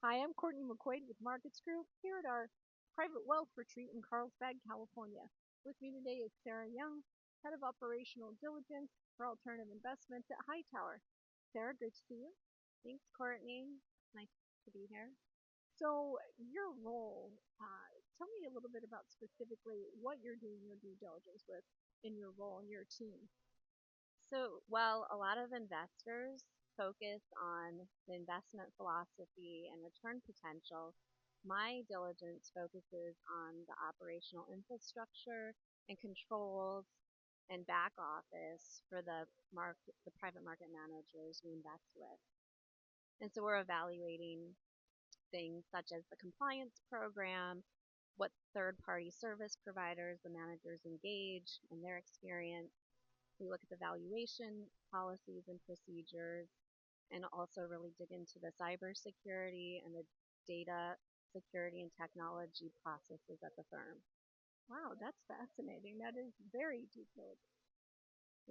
Hi, I'm Courtney McQuade with Markets Group here at our private wealth retreat in Carlsbad, California. With me today is Sarah Yeung, Head of Operational Diligence for Alternative Investments at Hightower. Sarah, great to see you. Thanks, Courtney. Nice to be here. So, your role, tell me a little bit about specifically what you're doing your due diligence with in your role and your team. So, while a lot of investors focus on the investment philosophy and return potential, my diligence focuses on the operational infrastructure and controls and back office for the private market managers we invest with. And so we're evaluating things such as the compliance program, what third-party service providers the managers engage and their experience. We look at the valuation policies and procedures and also really dig into the cybersecurity and the data security and technology processes at the firm. Wow, that's fascinating. That is very detailed.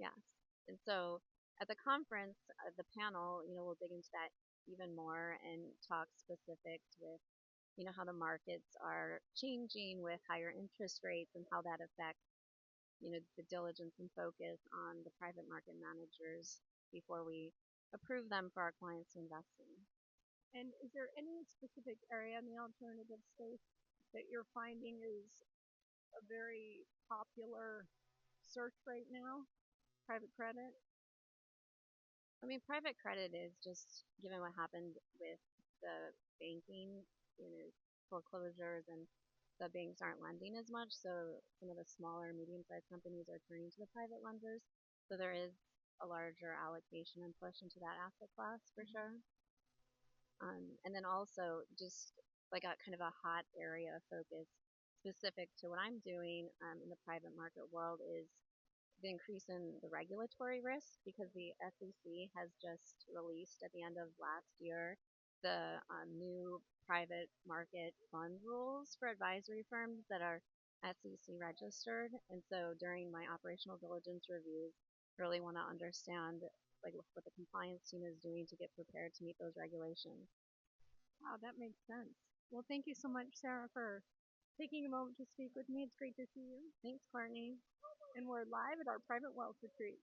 Yes. And so at the conference, the panel, we'll dig into that even more and talk specifics with, how the markets are changing with higher interest rates and how that affects the diligence and focus on the private market managers before we approve them for our clients to invest in. And is there any specific area in the alternative space that you're finding is a very popular search right now? Private credit? I mean, private credit is just given what happened with the banking, foreclosures and the banks aren't lending as much, so some of the smaller, medium-sized companies are turning to the private lenders. So there is a larger allocation and push into that asset class for sure. And then also just like a kind of a hot area of focus specific to what I'm doing in the private market world is the increase in the regulatory risk because the SEC has just released at the end of last year the new private market fund rules for advisory firms that are SEC registered. And so during my operational diligence reviews, really want to understand like what the compliance team is doing to get prepared to meet those regulations. Wow, that makes sense. Well, thank you so much, Sarah, for taking a moment to speak with me. It's great to see you. Thanks, Courtney. And we're live at our private wealth retreat.